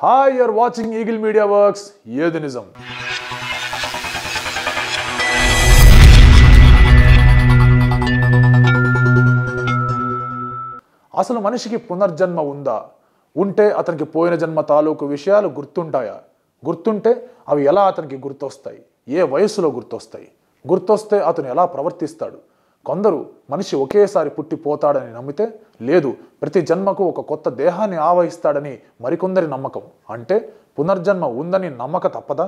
Hi, you're watching Eagle Media Works. ఏది నిజం? అసలు మనిషికి పునర్జన్మ ఉందా? ఉంటే అతనికి పోయిన జన్మ తాలూకు విషయాలు గుర్తుంటాయా? గుర్తుంటే అవి ఎలా అతనికి గుర్తొస్తాయి? ఏ వయసులో గుర్తొస్తాయి? గుర్తొస్తే అతను ఎలా ప్రవర్తిస్తాడు? కొందరు మనిషి ఒకేసారి పుట్టిపోతాడని నమ్మితే, లేదు ప్రతి జన్మకు ఒక కొత్త దేహాన్ని ఆవహిస్తాడని మరికొందరి నమ్మకం. అంటే పునర్జన్మ ఉందని నమ్మక తప్పదా?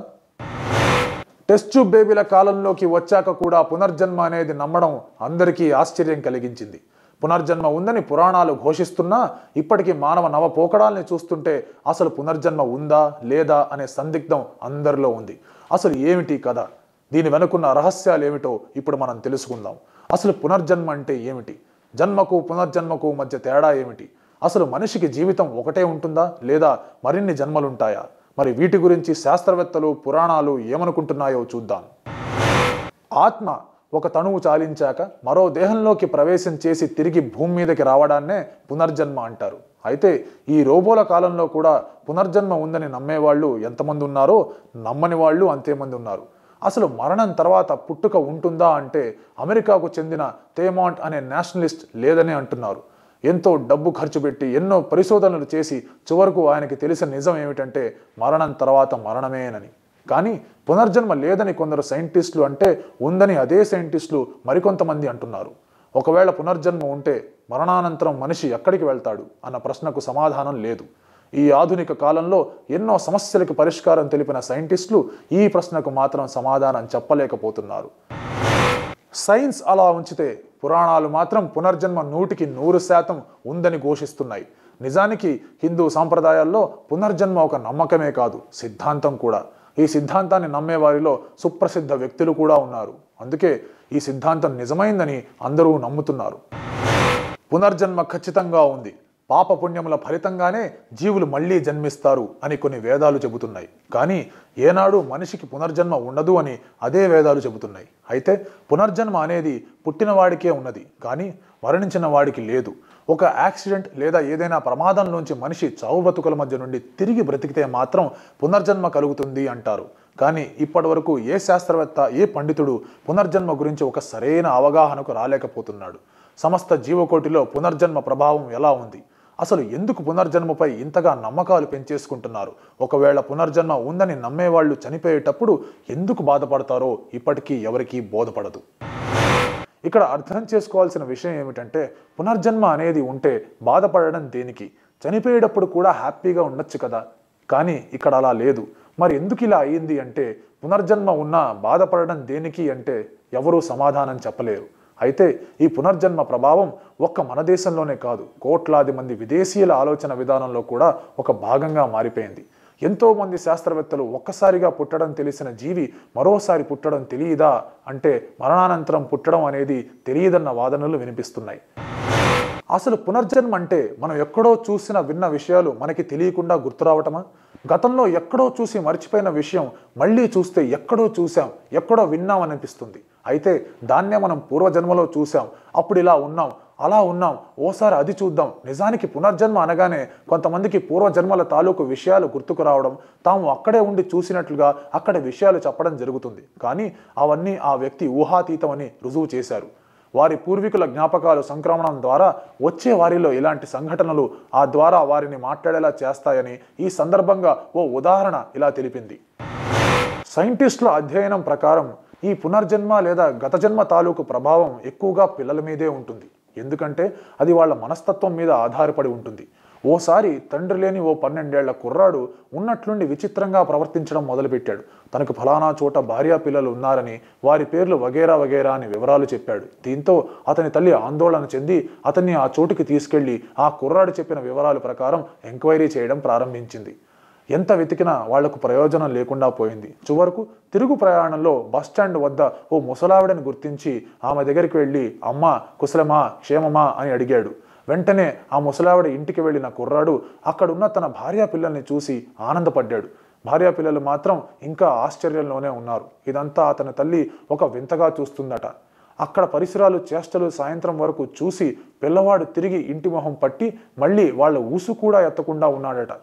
టెస్ట్ ట్యూబ్ బేబీల కాలంలోకి వచ్చాక కూడా పునర్జన్మ అనేది నమ్మడం అందరికీ ఆశ్చర్యం కలిగించింది. పునర్జన్మ ఉందని పురాణాలు ఘోషిస్తున్నా ఇప్పటికీ మానవ నవపోకడాల్ని చూస్తుంటే అసలు పునర్జన్మ ఉందా లేదా అనే సందిగ్ధం అందరిలో ఉంది. అసలు ఏమిటి కథ? దీని వెనుకున్న రహస్యాలు ఏమిటో ఇప్పుడు మనం తెలుసుకుందాం. అసలు పునర్జన్మ అంటే ఏమిటి? జన్మకు పునర్జన్మకు మధ్య తేడా ఏమిటి? అసలు మనిషికి జీవితం ఒకటే ఉంటుందా లేదా మరిన్ని జన్మలుంటాయా? మరి వీటి గురించి శాస్త్రవేత్తలు పురాణాలు ఏమనుకుంటున్నాయో చూద్దాం. ఆత్మ ఒక తనువు చాలించాక మరో దేహంలోకి ప్రవేశం చేసి తిరిగి భూమి మీదకి రావడాన్నే పునర్జన్మ అంటారు. అయితే ఈ రోబోల కాలంలో కూడా పునర్జన్మ ఉందని నమ్మేవాళ్ళు ఎంతమంది ఉన్నారో నమ్మని వాళ్ళు అంతేమంది ఉన్నారు. అసలు మరణం తర్వాత పుట్టుక ఉంటుందా అంటే అమెరికాకు చెందిన తేమాంట్ అనే నేషనలిస్ట్ లేదని అంటున్నారు. ఎంతో డబ్బు ఖర్చు పెట్టి ఎన్నో పరిశోధనలు చేసి చివరకు ఆయనకి తెలిసిన నిజం ఏమిటంటే మరణం తర్వాత మరణమేనని. కానీ పునర్జన్మ లేదని కొందరు సైంటిస్టులు అంటే ఉందని అదే సైంటిస్టులు మరికొంతమంది అంటున్నారు. ఒకవేళ పునర్జన్మ ఉంటే మరణానంతరం మనిషి ఎక్కడికి వెళ్తాడు అన్న ప్రశ్నకు సమాధానం లేదు. ఈ ఆధునిక కాలంలో ఎన్నో సమస్యలకు పరిష్కారం తెలిపిన సైంటిస్టులు ఈ ప్రశ్నకు మాత్రం సమాధానం చెప్పలేకపోతున్నారు. సైన్స్ అలా ఉంచితే పురాణాలు మాత్రం పునర్జన్మ 100% ఉందని ఘోషిస్తున్నాయి. నిజానికి హిందూ సాంప్రదాయాల్లో పునర్జన్మ ఒక నమ్మకమే కాదు, సిద్ధాంతం కూడా. ఈ సిద్ధాంతాన్ని నమ్మే వారిలో సుప్రసిద్ధ వ్యక్తులు కూడా ఉన్నారు. అందుకే ఈ సిద్ధాంతం నిజమైందని అందరూ నమ్ముతున్నారు. పునర్జన్మ ఖచ్చితంగా ఉంది. పాపపుణ్యముల ఫలితంగానే జీవులు మళ్లీ జన్మిస్తారు అని కొన్ని వేదాలు చెబుతున్నాయి. కానీ ఏనాడు మనిషికి పునర్జన్మ ఉండదు అని అదే వేదాలు చెబుతున్నాయి. అయితే పునర్జన్మ అనేది పుట్టిన వాడికే ఉన్నది, కానీ మరణించిన వాడికి లేదు. ఒక యాక్సిడెంట్ లేదా ఏదైనా ప్రమాదంలోంచి మనిషి చావు బ్రతుకుల మధ్య నుండి తిరిగి బ్రతికితే మాత్రం పునర్జన్మ కలుగుతుంది అంటారు. కానీ ఇప్పటి వరకు ఏ శాస్త్రవేత్త, ఏ పండితుడు పునర్జన్మ గురించి ఒక సరైన అవగాహనకు రాలేకపోతున్నాడు. సమస్త జీవకోటిలో పునర్జన్మ ప్రభావం ఎలా ఉంది? అసలు ఎందుకు పునర్జన్మపై ఇంతగా నమ్మకాలు పెంచేసుకుంటున్నారు? ఒకవేళ పునర్జన్మ ఉందని నమ్మేవాళ్ళు చనిపోయేటప్పుడు ఎందుకు బాధపడతారో ఇప్పటికీ ఎవరికీ బోధపడదు. ఇక్కడ అర్థం చేసుకోవాల్సిన విషయం ఏమిటంటే పునర్జన్మ అనేది ఉంటే బాధపడడం దేనికి? చనిపోయేటప్పుడు కూడా హ్యాపీగా ఉండొచ్చు కదా. కానీ ఇక్కడ అలా లేదు. మరి ఎందుకు ఇలా అయ్యింది అంటే పునర్జన్మ ఉన్నా బాధపడడం దేనికి అంటే ఎవరూ సమాధానం చెప్పలేరు. అయితే ఈ పునర్జన్మ ప్రభావం ఒక్క మన దేశంలోనే కాదు, కోట్లాది మంది విదేశీయుల ఆలోచన విధానంలో కూడా ఒక భాగంగా మారిపోయింది. ఎంతో మంది శాస్త్రవేత్తలు ఒక్కసారిగా పుట్టడం తెలిసిన జీవి మరోసారి పుట్టడం తెలియదా అంటే మరణానంతరం పుట్టడం అనేది తెలియదన్న వాదనలు వినిపిస్తున్నాయి. అసలు పునర్జన్మ అంటే మనం ఎక్కడో చూసిన విన్న విషయాలు మనకి తెలియకుండా గుర్తురావటమా? గతంలో ఎక్కడో చూసి మర్చిపోయిన విషయం మళ్ళీ చూస్తే ఎక్కడో చూసాం, ఎక్కడో విన్నాం అనిపిస్తుంది. అయితే దాన్నే మనం పూర్వజన్మలో చూసాం, అప్పుడు ఇలా ఉన్నాం, అలా ఉన్నాం, ఓసారి అది చూద్దాం. నిజానికి పునర్జన్మ అనగానే కొంతమందికి పూర్వజన్మల తాలూకు విషయాలు గుర్తుకు రావడం, తాము అక్కడే ఉండి చూసినట్లుగా అక్కడ విషయాలు చెప్పడం జరుగుతుంది. కానీ అవన్నీ ఆ వ్యక్తి ఊహాతీతమని రుజువు చేశారు. వారి పూర్వీకుల జ్ఞాపకాలు సంక్రమణం ద్వారా వచ్చే వారిలో ఇలాంటి సంఘటనలు ఆ ద్వారా వారిని మాట్లాడేలా చేస్తాయని ఈ సందర్భంగా ఓ ఉదాహరణ ఇలా తెలిపింది. సైంటిస్టుల అధ్యయనం ప్రకారం ఈ పునర్జన్మ లేదా గత జన్మ తాలూకు ప్రభావం ఎక్కువగా పిల్లల మీదే ఉంటుంది. ఎందుకంటే అది వాళ్ళ మనస్తత్వం మీద ఆధారపడి ఉంటుంది. ఓసారి తండ్రి లేని ఓ 12 ఏళ్ల కుర్రాడు ఉన్నట్లుండి విచిత్రంగా ప్రవర్తించడం మొదలుపెట్టాడు. తనకు ఫలానా చోట భార్యా పిల్లలు ఉన్నారని, వారి పేర్లు వగేరా వగేరా అని వివరాలు చెప్పాడు. దీంతో అతని తల్లి ఆందోళన చెంది అతన్ని ఆ చోటుకి తీసుకెళ్లి ఆ కుర్రాడు చెప్పిన వివరాల ప్రకారం ఎంక్వైరీ చేయడం ప్రారంభించింది. ఎంత వెతికినా వాళ్లకు ప్రయోజనం లేకుండా పోయింది. చివరకు తిరుగు ప్రయాణంలో బస్టాండ్ వద్ద ఓ ముసలావిడని గుర్తించి ఆమె దగ్గరికి వెళ్ళి అమ్మా కుశలమా క్షేమమా అని అడిగాడు. వెంటనే ఆ ముసలావిడ ఇంటికి వెళ్ళిన కుర్రాడు అక్కడున్న తన భార్యా పిల్లల్ని చూసి ఆనందపడ్డాడు. భార్యా పిల్లలు మాత్రం ఇంకా ఆశ్చర్యంలోనే ఉన్నారు. ఇదంతా అతని తల్లి ఒక వింతగా చూస్తుందట. అక్కడ పరిసరాలు చేష్టలు సాయంత్రం వరకు చూసి పిల్లవాడు తిరిగి ఇంటి మొహం పట్టి మళ్ళీ వాళ్ళ ఊసు కూడా ఎత్తకుండా ఉన్నాడట.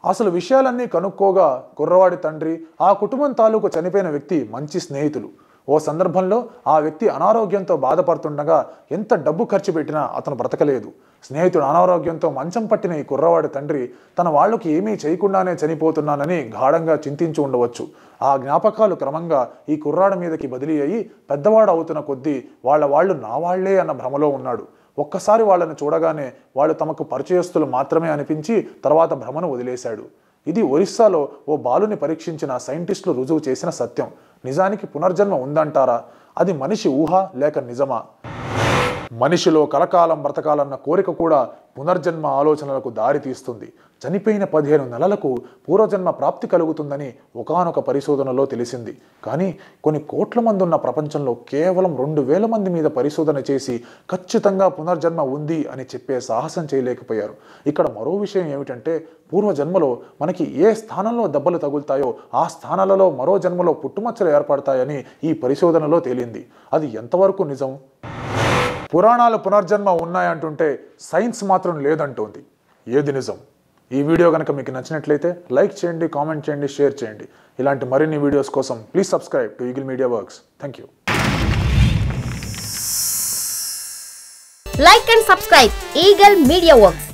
అసలు విషయాలన్నీ కనుక్కోగా కుర్రవాడి తండ్రి ఆ కుటుంబం తాలూకు చనిపోయిన వ్యక్తి మంచి స్నేహితులు. ఓ సందర్భంలో ఆ వ్యక్తి అనారోగ్యంతో బాధపడుతుండగా ఎంత డబ్బు ఖర్చు పెట్టినా అతను బ్రతకలేదు. స్నేహితుడు అనారోగ్యంతో మంచం పట్టిన ఈ కుర్రవాడి తండ్రి తన వాళ్లకు ఏమీ చేయకుండానే చనిపోతున్నానని గాఢంగా చింతించి ఉండవచ్చు. ఆ జ్ఞాపకాలు క్రమంగా ఈ కుర్రాడి మీదకి బదిలీ అయ్యి పెద్దవాడు అవుతున్న కొద్దీ వాళ్ళు నా వాళ్లే అన్న భ్రమలో ఉన్నాడు. ఒక్కసారి వాళ్ళని చూడగానే వాళ్ళు తమకు పరిచయస్తులు మాత్రమే అనిపించి తర్వాత భ్రమను వదిలేశాడు. ఇది ఒరిస్సాలో ఓ బాలుని పరీక్షించిన సైంటిస్టులు రుజువు చేసిన సత్యం. నిజానికి పునర్జన్మ ఉందంటారా? అది మనిషి ఊహ లేక నిజమా? మనిషిలో కలకాలం బ్రతకాలన్న కోరిక కూడా పునర్జన్మ ఆలోచనలకు దారి తీస్తుంది. చనిపోయిన 15 నెలలకు పూర్వజన్మ ప్రాప్తి కలుగుతుందని ఒకానొక పరిశోధనలో తెలిసింది. కానీ కొన్ని కోట్ల మంది ఉన్న ప్రపంచంలో కేవలం 2000 మంది మీద పరిశోధన చేసి ఖచ్చితంగా పునర్జన్మ ఉంది అని చెప్పే సాహసం చేయలేకపోయారు. ఇక్కడ మరో విషయం ఏమిటంటే, పూర్వజన్మలో మనకి ఏ స్థానంలో దెబ్బలు తగులుతాయో ఆ స్థానాలలో మరో జన్మలో పుట్టుమచ్చలు ఏర్పడతాయని ఈ పరిశోధనలో తేలింది. అది ఎంతవరకు నిజం? పురాణాలు పునర్జన్మ ఉన్నాయంటుంటే సైన్స్ మాత్రం లేదంటోంది. ఏది నిజం? ఈ వీడియో కనుక మీకు నచ్చినట్లయితే లైక్ చేయండి, కామెంట్ చేయండి, షేర్ చేయండి. ఇలాంటి మరిన్ని వీడియోస్ కోసం please subscribe to eagle media works. Thank you. Like and subscribe Eagle Media Works.